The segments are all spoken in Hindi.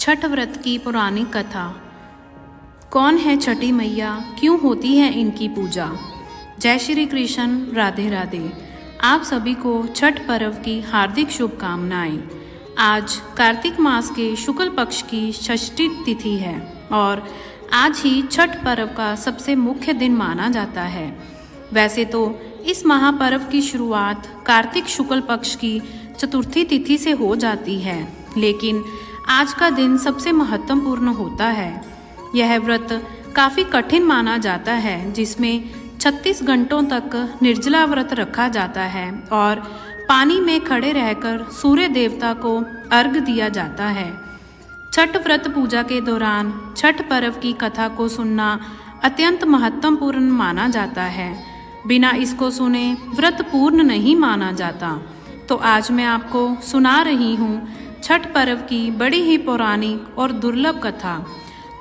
छठ व्रत की पौराणिक कथा। कौन है छठी मैया, क्यों होती है इनकी पूजा। जय श्री कृष्ण, राधे राधे। आप सभी को छठ पर्व की हार्दिक शुभकामनाएं। आज कार्तिक मास के शुक्ल पक्ष की षष्ठी तिथि है और आज ही छठ पर्व का सबसे मुख्य दिन माना जाता है। वैसे तो इस महापर्व की शुरुआत कार्तिक शुक्ल पक्ष की चतुर्थी तिथि से हो जाती है, लेकिन आज का दिन सबसे महत्वपूर्ण होता है। यह व्रत काफ़ी कठिन माना जाता है, जिसमें 36 घंटों तक निर्जला व्रत रखा जाता है और पानी में खड़े रहकर सूर्य देवता को अर्घ दिया जाता है। छठ व्रत पूजा के दौरान छठ पर्व की कथा को सुनना अत्यंत महत्वपूर्ण माना जाता है। बिना इसको सुने व्रत पूर्ण नहीं माना जाता। तो आज मैं आपको सुना रही हूँ छठ पर्व की बड़ी ही पौराणिक और दुर्लभ कथा।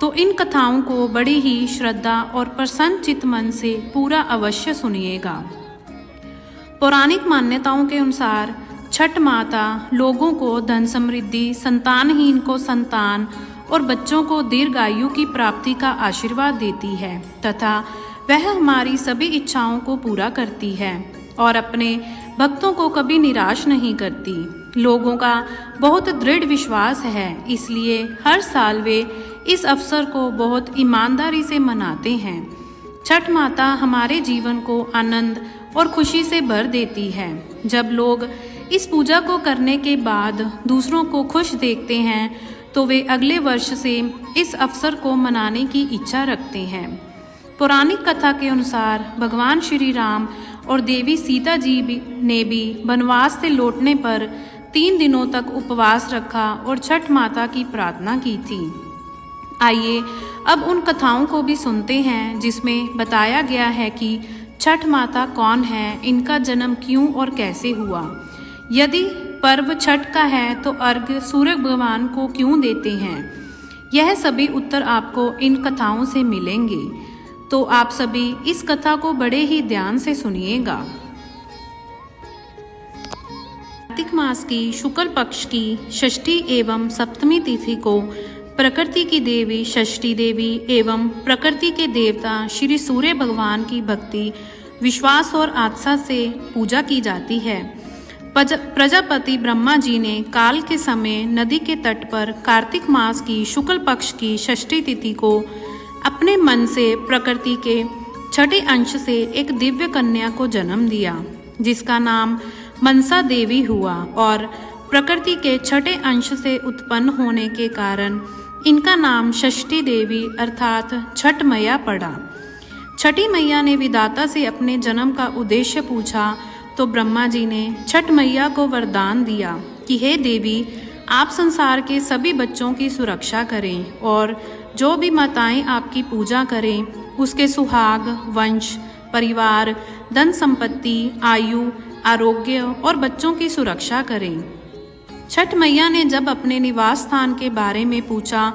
तो इन कथाओं को बड़ी ही श्रद्धा और प्रसन्न चित्त मन से पूरा अवश्य सुनिएगा। पौराणिक मान्यताओं के अनुसार छठ माता लोगों को धन समृद्धि, संतानहीन को संतान और बच्चों को दीर्घायु की प्राप्ति का आशीर्वाद देती है तथा वह हमारी सभी इच्छाओं को पूरा करती है और अपने भक्तों को कभी निराश नहीं करती। लोगों का बहुत दृढ़ विश्वास है, इसलिए हर साल वे इस अवसर को बहुत ईमानदारी से मनाते हैं। छठ माता हमारे जीवन को आनंद और खुशी से भर देती है। जब लोग इस पूजा को करने के बाद दूसरों को खुश देखते हैं तो वे अगले वर्ष से इस अवसर को मनाने की इच्छा रखते हैं। पौराणिक कथा के अनुसार भगवान श्री राम और देवी सीता जी ने भी वनवास से लौटने पर 3 दिनों तक उपवास रखा और छठ माता की प्रार्थना की थी। आइए अब उन कथाओं को भी सुनते हैं जिसमें बताया गया है कि छठ माता कौन है, इनका जन्म क्यों और कैसे हुआ। यदि पर्व छठ का है तो अर्घ्य सूर्य भगवान को क्यों देते हैं, यह सभी उत्तर आपको इन कथाओं से मिलेंगे। तो आप सभी इस कथा को बड़े ही ध्यान से सुनिएगा। कार्तिक मास की शुक्ल पक्ष की षष्ठी एवं सप्तमी तिथि को प्रकृति की देवी षष्ठी देवी एवं प्रकृति के देवता श्री सूर्य भगवान की भक्ति, विश्वास और आस्था से पूजा की जाती है। प्रजापति ब्रह्मा जी ने काल के समय नदी के तट पर कार्तिक मास की शुक्ल पक्ष की षष्ठी तिथि को अपने मन से प्रकृति के छठे अंश से एक दिव्य कन्या को जन्म दिया, जिसका नाम मनसा देवी हुआ और प्रकृति के छठे अंश से उत्पन्न होने के कारण इनका नाम षष्ठी देवी अर्थात छठ मैया पड़ा। छठी मैया ने विधाता से अपने जन्म का उद्देश्य पूछा तो ब्रह्मा जी ने छठ मैया को वरदान दिया कि हे देवी, आप संसार के सभी बच्चों की सुरक्षा करें और जो भी माताएं आपकी पूजा करें उसके सुहाग, वंश, परिवार, धन संपत्ति, आयु, आरोग्य और बच्चों की सुरक्षा करें। छठ मैया ने जब अपने निवास स्थान के बारे में पूछा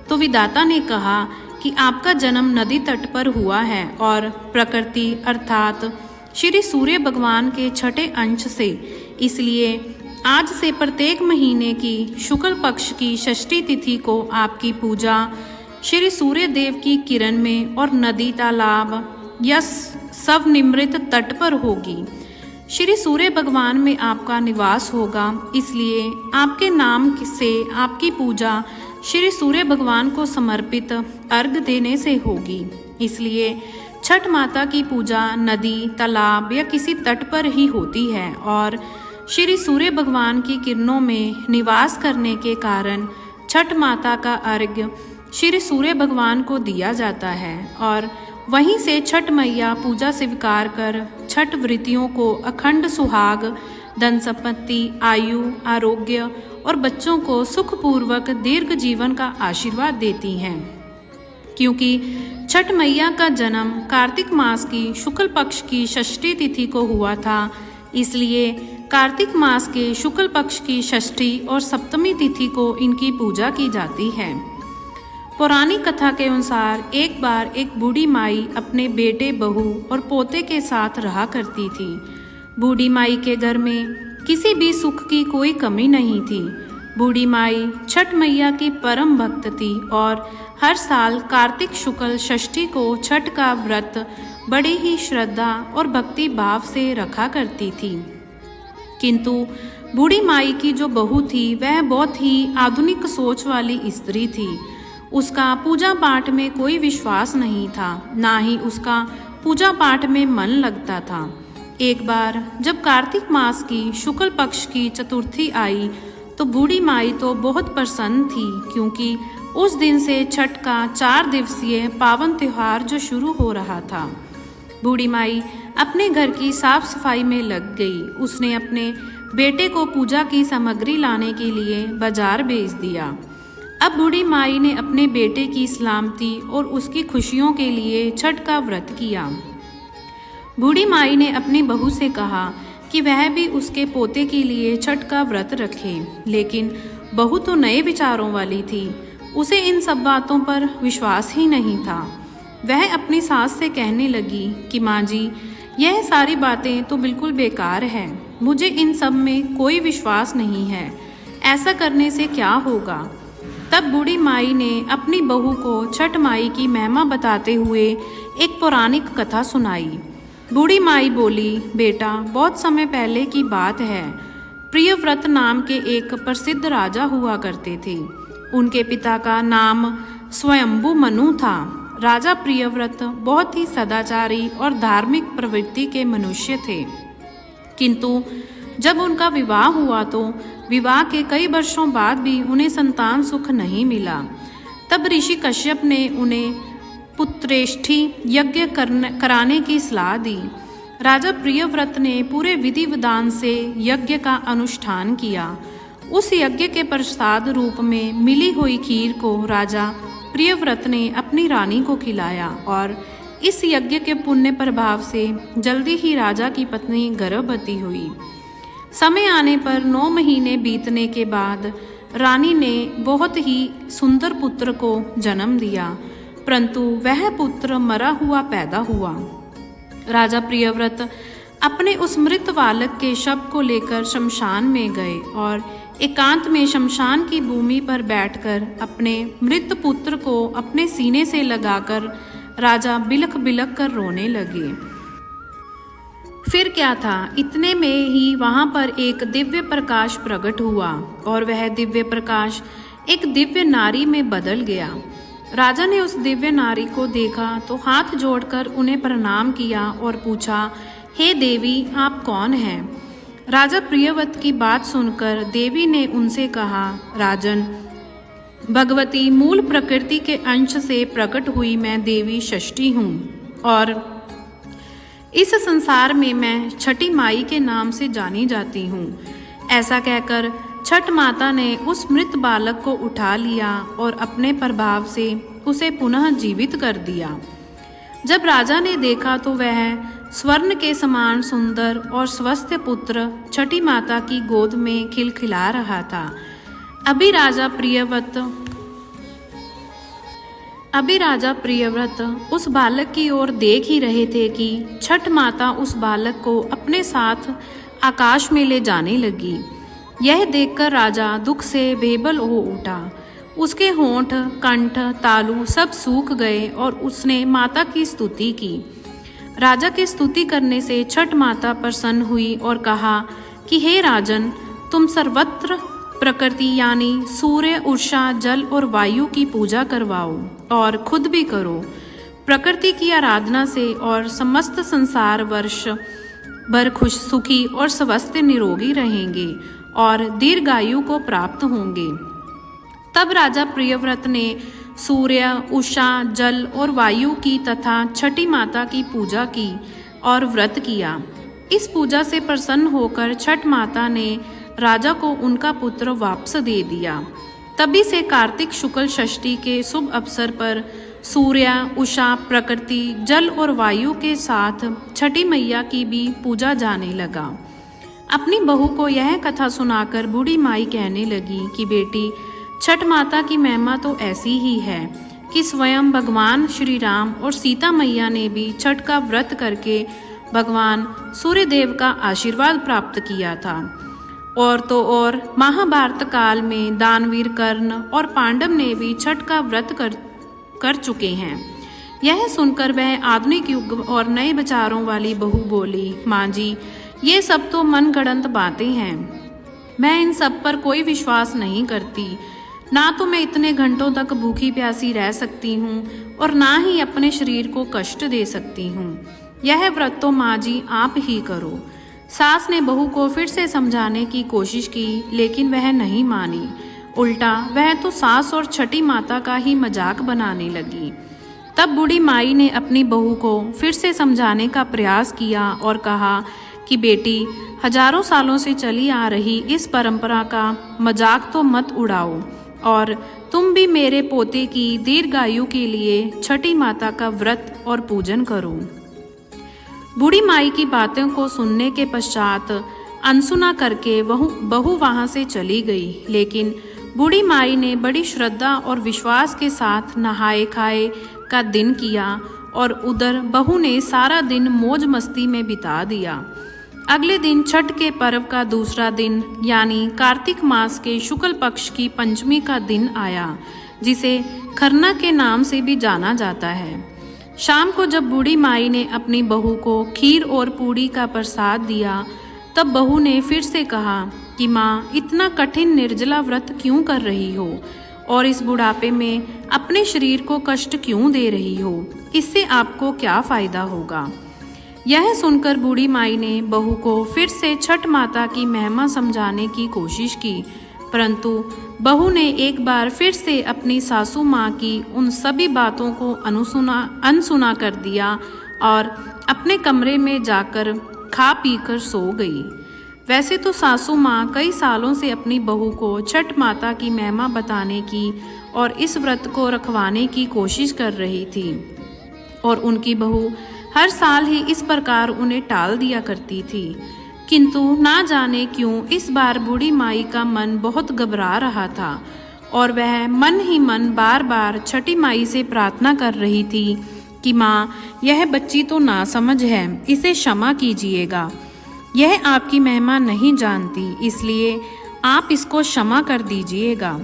तो विधाता ने कहा कि आपका जन्म नदी तट पर हुआ है और प्रकृति अर्थात श्री सूर्य भगवान के छठे अंश से, इसलिए आज से प्रत्येक महीने की शुक्ल पक्ष की षष्ठी तिथि को आपकी पूजा श्री सूर्य देव की किरण में और नदी, तालाब या स्वनिमृत तट पर होगी। श्री सूर्य भगवान में आपका निवास होगा, इसलिए आपके नाम से आपकी पूजा श्री सूर्य भगवान को समर्पित अर्घ देने से होगी। इसलिए छठ माता की पूजा नदी, तालाब या किसी तट पर ही होती है और श्री सूर्य भगवान की किरणों में निवास करने के कारण छठ माता का अर्घ्य श्री सूर्य भगवान को दिया जाता है और वहीं से छठ मैया पूजा स्वीकार कर छठ व्रतियों को अखंड सुहाग, धन संपत्ति, आयु, आरोग्य और बच्चों को सुखपूर्वक दीर्घ जीवन का आशीर्वाद देती हैं। क्योंकि छठ मैया का जन्म कार्तिक मास की शुक्ल पक्ष की षष्ठी तिथि को हुआ था, इसलिए कार्तिक मास के शुक्ल पक्ष की षष्ठी और सप्तमी तिथि को इनकी पूजा की जाती है। पौराणिक कथा के अनुसार एक बार एक बूढ़ी माई अपने बेटे, बहू और पोते के साथ रहा करती थी। बूढ़ी माई के घर में किसी भी सुख की कोई कमी नहीं थी। बूढ़ी माई छठ मैया की परम भक्त थी और हर साल कार्तिक शुक्ल षष्ठी को छठ का व्रत बड़ी ही श्रद्धा और भक्ति भाव से रखा करती थी। किंतु बूढ़ी माई की जो बहू थी वह बहुत ही आधुनिक सोच वाली स्त्री थी। उसका पूजा पाठ में कोई विश्वास नहीं था, ना ही उसका पूजा पाठ में मन लगता था। एक बार जब कार्तिक मास की शुक्ल पक्ष की चतुर्थी आई तो बूढ़ी माई तो बहुत प्रसन्न थी, क्योंकि उस दिन से छठ का 4 दिवसीय पावन त्योहार जो शुरू हो रहा था। बूढ़ी माई अपने घर की साफ सफाई में लग गई। उसने अपने बेटे को पूजा की सामग्री लाने के लिए बाजार भेज दिया। अब बूढ़ी माई ने अपने बेटे की सलामती और उसकी खुशियों के लिए छठ का व्रत किया। बूढ़ी माई ने अपनी बहू से कहा कि वह भी उसके पोते के लिए छठ का व्रत रखे, लेकिन बहू तो नए विचारों वाली थी। उसे इन सब बातों पर विश्वास ही नहीं था। वह अपनी सास से कहने लगी कि माँ जी, यह सारी बातें तो बिल्कुल बेकार है। मुझे इन सब में कोई विश्वास नहीं है। ऐसा करने से क्या होगा? तब बूढ़ी माई ने अपनी बहू को छठ माई की महिमा बताते हुए एक पौराणिक कथा सुनाई। बूढ़ी माई बोली, बेटा, बहुत समय पहले की बात है। प्रियव्रत नाम के एक प्रसिद्ध राजा हुआ करते थे। उनके पिता का नाम स्वयंभू मनु था। राजा प्रियव्रत बहुत ही सदाचारी और धार्मिक प्रवृत्ति के मनुष्य थे, किंतु जब उनका विवाह हुआ तो विवाह के कई वर्षों बाद भी उन्हें संतान सुख नहीं मिला। तब ऋषि कश्यप ने उन्हें पुत्रेष्ठी यज्ञ कराने की सलाह दी। राजा प्रियव्रत ने पूरे विधि विधान से यज्ञ का अनुष्ठान किया। उस यज्ञ के प्रसाद रूप में मिली हुई खीर को राजा प्रियव्रत ने अपनी रानी को खिलाया और इस यज्ञ के पुण्य प्रभाव से जल्दी ही राजा की पत्नी गर्भवती हुई। समय आने पर 9 महीने बीतने के बाद रानी ने बहुत ही सुंदर पुत्र को जन्म दिया, परंतु वह पुत्र मरा हुआ पैदा हुआ। राजा प्रियव्रत अपने उस मृत बालक के शव को लेकर शमशान में गए और एकांत में शमशान की भूमि पर बैठकर अपने मृत पुत्र को अपने सीने से लगाकर राजा बिलख बिलख कर रोने लगे। फिर क्या था, इतने में ही वहां पर एक दिव्य प्रकाश प्रकट हुआ और वह दिव्य प्रकाश एक दिव्य नारी में बदल गया। राजा ने उस दिव्य नारी को देखा तो हाथ जोड़कर उन्हें प्रणाम किया और पूछा, हे देवी, आप कौन हैं? राजा प्रियव्रत की बात सुनकर देवी ने उनसे कहा, राजन, भगवती मूल प्रकृति के अंश से प्रकट हुई मैं देवी षष्ठी हूँ और इस संसार में मैं छठी माई के नाम से जानी जाती हूँ। ऐसा कहकर छठ माता ने उस मृत बालक को उठा लिया और अपने प्रभाव से उसे पुनः जीवित कर दिया। जब राजा ने देखा तो वह स्वर्ण के समान सुंदर और स्वस्थ पुत्र छठी माता की गोद में खिलखिला रहा था। अभी राजा प्रियव्रत उस बालक की ओर देख ही रहे थे कि छठ माता उस बालक को अपने साथ आकाश में ले जाने लगी। यह देखकर राजा दुख से बेबल हो उठा। उसके होंठ, कंठ, तालू सब सूख गए और उसने माता की स्तुति की। राजा की स्तुति करने से छठ माता प्रसन्न हुई और कहा कि हे राजन, तुम सर्वत्र प्रकृति यानी सूर्य, उषा, जल और वायु की पूजा करवाओ और खुद भी करो। प्रकृति की आराधना से और समस्त संसार वर्ष भर खुश, सुखी और स्वस्थ निरोगी रहेंगे और दीर्घायु को प्राप्त होंगे। तब राजा प्रियव्रत ने सूर्य, उषा, जल और वायु की तथा छठी माता की पूजा की और व्रत किया। इस पूजा से प्रसन्न होकर छठ माता ने राजा को उनका पुत्र वापस दे दिया। तभी से कार्तिक शुक्ल षष्ठी के शुभ अवसर पर सूर्य, उषा, प्रकृति, जल और वायु के साथ छठी मैया की भी पूजा जाने लगा। अपनी बहू को यह कथा सुनाकर बूढ़ी माई कहने लगी कि बेटी, छठ माता की महिमा तो ऐसी ही है कि स्वयं भगवान श्री राम और सीता मैया ने भी छठ का व्रत करके भगवान सूर्यदेव का आशीर्वाद प्राप्त किया था। और तो और महाभारत काल में दानवीर कर्ण और पांडव ने भी छठ का व्रत कर चुके हैं। यह सुनकर वह आधुनिक युग और नए विचारों वाली बहू बोली, माँ जी, ये सब तो मनगढ़ंत बातें हैं। मैं इन सब पर कोई विश्वास नहीं करती। ना तो मैं इतने घंटों तक भूखी प्यासी रह सकती हूँ और ना ही अपने शरीर को कष्ट दे सकती हूँ। यह व्रत तो माँ जी आप ही करो। सास ने बहू को फिर से समझाने की कोशिश की, लेकिन वह नहीं मानी। उल्टा वह तो सास और छठी माता का ही मजाक बनाने लगी। तब बूढ़ी माई ने अपनी बहू को फिर से समझाने का प्रयास किया और कहा कि बेटी, हजारों सालों से चली आ रही इस परंपरा का मजाक तो मत उड़ाओ और तुम भी मेरे पोते की दीर्घायु के लिए छठी माता का व्रत और पूजन करो। बूढ़ी माई की बातों को सुनने के पश्चात अनसुना करके बहू वहां से चली गई। लेकिन बूढ़ी माई ने बड़ी श्रद्धा और विश्वास के साथ नहाए खाए का दिन किया और उधर बहू ने सारा दिन मौज मस्ती में बिता दिया। अगले दिन छठ के पर्व का दूसरा दिन यानी कार्तिक मास के शुक्ल पक्ष की पंचमी का दिन आया, जिसे खरना के नाम से भी जाना जाता है। शाम को जब बूढ़ी माई ने अपनी बहू को खीर और पूड़ी का प्रसाद दिया, तब बहू ने फिर से कहा कि माँ, इतना कठिन निर्जला व्रत क्यों कर रही हो और इस बुढ़ापे में अपने शरीर को कष्ट क्यों दे रही हो? इससे आपको क्या फायदा होगा? यह सुनकर बूढ़ी माई ने बहू को फिर से छठ माता की महिमा समझाने की कोशिश की, परंतु बहू ने एक बार फिर से अपनी सासू माँ की उन सभी बातों को अनसुना कर दिया और अपने कमरे में जाकर खा पी कर सो गई। वैसे तो सासू माँ कई सालों से अपनी बहू को छठ माता की महिमा बताने की और इस व्रत को रखवाने की कोशिश कर रही थी और उनकी बहू हर साल ही इस प्रकार उन्हें टाल दिया करती थी। किंतु ना जाने क्यों इस बार बूढ़ी माई का मन बहुत घबरा रहा था और वह मन ही मन बार बार छठी माई से प्रार्थना कर रही थी कि माँ, यह बच्ची तो नासमझ है, इसे क्षमा कीजिएगा। यह आपकी महिमा नहीं जानती, इसलिए आप इसको क्षमा कर दीजिएगा।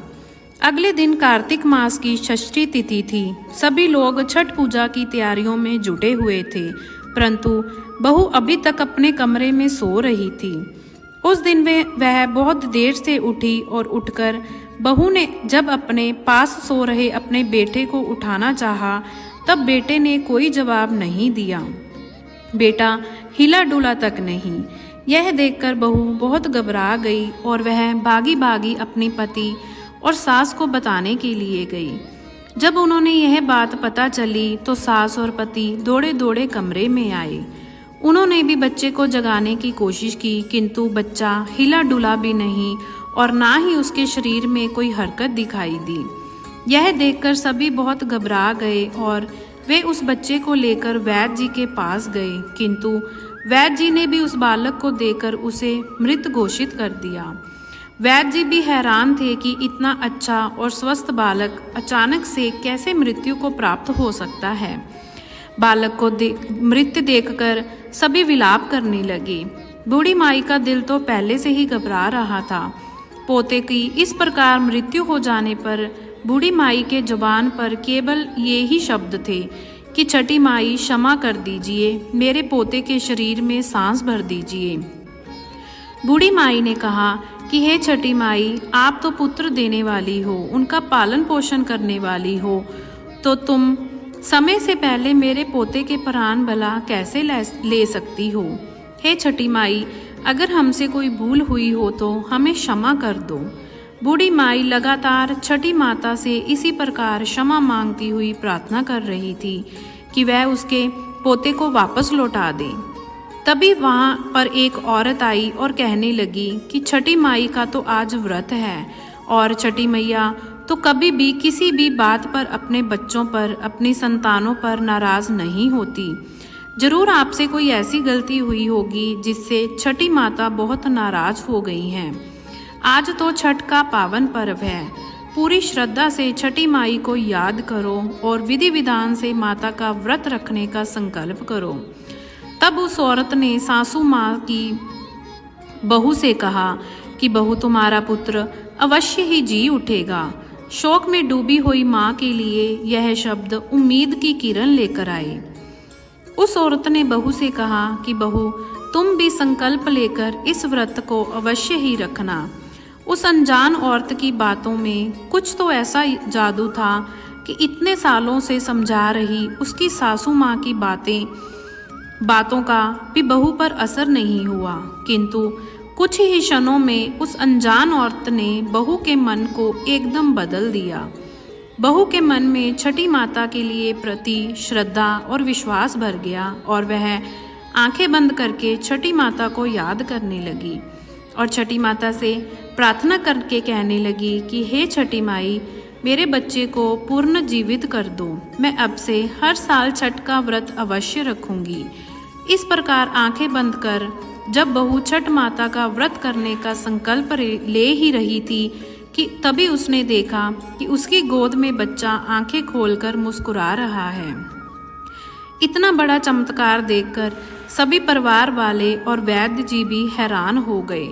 अगले दिन कार्तिक मास की षष्ठी तिथि थी। सभी लोग छठ पूजा की तैयारियों में जुटे हुए थे, परंतु बहू अभी तक अपने कमरे में सो रही थी। उस दिन वह बहुत देर से उठी और उठकर बहू ने जब अपने पास सो रहे अपने बेटे को उठाना चाहा, तब बेटे ने कोई जवाब नहीं दिया। बेटा हिला डुला तक नहीं। यह देखकर बहू बहुत घबरा गई और वह भागी भागी अपने पति और सास को बताने के लिए गई। जब उन्होंने यह बात पता चली तो सास और पति दौड़े दौड़े कमरे में आए। उन्होंने भी बच्चे को जगाने की कोशिश की, किंतु बच्चा हिला डुला भी नहीं और ना ही उसके शरीर में कोई हरकत दिखाई दी। यह देखकर सभी बहुत घबरा गए और वे उस बच्चे को लेकर वैद्य जी के पास गए, किंतु वैद्य जी ने भी उस बालक को देखकर उसे मृत घोषित कर दिया। वैद्य जी भी हैरान थे कि इतना अच्छा और स्वस्थ बालक अचानक से कैसे मृत्यु को प्राप्त हो सकता है। बालक को मृत देखकर सभी विलाप करने लगे। बूढ़ी माई का दिल तो पहले से ही घबरा रहा था। पोते की इस प्रकार मृत्यु हो जाने पर बूढ़ी माई के जुबान पर केवल ये ही शब्द थे कि छठी माई क्षमा कर दीजिए, मेरे पोते के शरीर में सांस भर दीजिए। बूढ़ी माई ने कहा कि हे छठी माई, आप तो पुत्र देने वाली हो, उनका पालन पोषण करने वाली हो, तो तुम समय से पहले मेरे पोते के प्राण भला कैसे ले सकती हो? हे छठी माई, अगर हमसे कोई भूल हुई हो तो हमें क्षमा कर दो। बूढ़ी माई लगातार छठी माता से इसी प्रकार क्षमा मांगती हुई प्रार्थना कर रही थी कि वह उसके पोते को वापस लौटा दे। तभी वहां पर एक औरत आई और कहने लगी कि छठी माई का तो आज व्रत है और छठी मैया तो कभी भी किसी भी बात पर अपने बच्चों पर, अपनी संतानों पर नाराज नहीं होती। जरूर आपसे कोई ऐसी गलती हुई होगी जिससे छठी माता बहुत नाराज हो गई हैं। आज तो छठ का पावन पर्व है। पूरी श्रद्धा से छठी माई को याद करो और विधि विधान से माता का व्रत रखने का संकल्प करो। तब उस औरत ने सासू माँ की बहू से कहा कि बहू तुम्हारा पुत्र अवश्य ही जी उठेगा। शोक में डूबी हुई माँ के लिए यह शब्द उम्मीद की किरण लेकर आए। उस औरत ने बहू से कहा कि बहू, तुम भी संकल्प लेकर इस व्रत को अवश्य ही रखना। उस अनजान औरत की बातों में कुछ तो ऐसा जादू था कि इतने सालों से समझा रही उसकी सासू माँ की बातों का भी बहू पर असर नहीं हुआ, किंतु कुछ ही क्षणों में उस अनजान औरत ने बहू के मन को एकदम बदल दिया। बहू के मन में छठी माता के लिए प्रति श्रद्धा और विश्वास भर गया और वह आंखें बंद करके छठी माता को याद करने लगी और छठी माता से प्रार्थना करके कहने लगी कि हे छठी माई, मेरे बच्चे को पूर्ण जीवित कर दो। मैं अब से हर साल छठ का व्रत अवश्य रखूंगी। इस प्रकार आंखें बंद कर जब बहू छठ माता का व्रत करने का संकल्प ले ही रही थी कि तभी उसने देखा कि उसकी गोद में बच्चा आंखें खोलकर मुस्कुरा रहा है। इतना बड़ा चमत्कार देखकर सभी परिवार वाले और वैद्य जी भी हैरान हो गए।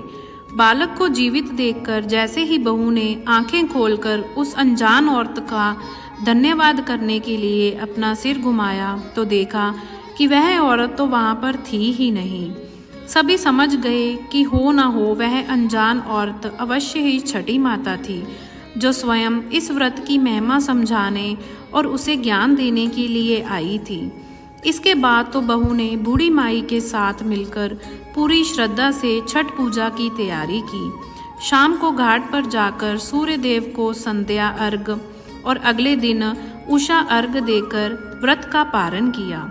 बालक को जीवित देखकर जैसे ही बहू ने आंखें खोलकर उस अनजान औरत का धन्यवाद करने के लिए अपना सिर घुमाया तो देखा कि वह औरत तो वहां पर थी ही नहीं। सभी समझ गए कि हो न हो वह अनजान औरत अवश्य ही छठी माता थी, जो स्वयं इस व्रत की महिमा समझाने और उसे ज्ञान देने के लिए आई थी। इसके बाद तो बहू ने बूढ़ी माई के साथ मिलकर पूरी श्रद्धा से छठ पूजा की तैयारी की। शाम को घाट पर जाकर सूर्य देव को संध्या अर्घ और अगले दिन उषा अर्घ देकर व्रत का पारण किया।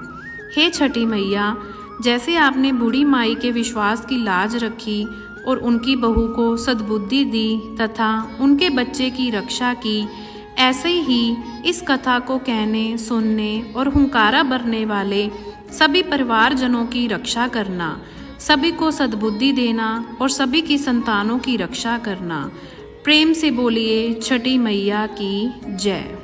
हे छठी मैया, जैसे आपने बूढ़ी माई के विश्वास की लाज रखी और उनकी बहू को सद्बुद्धि दी तथा उनके बच्चे की रक्षा की, ऐसे ही इस कथा को कहने, सुनने और हुंकारा भरने वाले सभी परिवारजनों की रक्षा करना, सभी को सद्बुद्धि देना और सभी की संतानों की रक्षा करना। प्रेम से बोलिए छठी मैया की जय।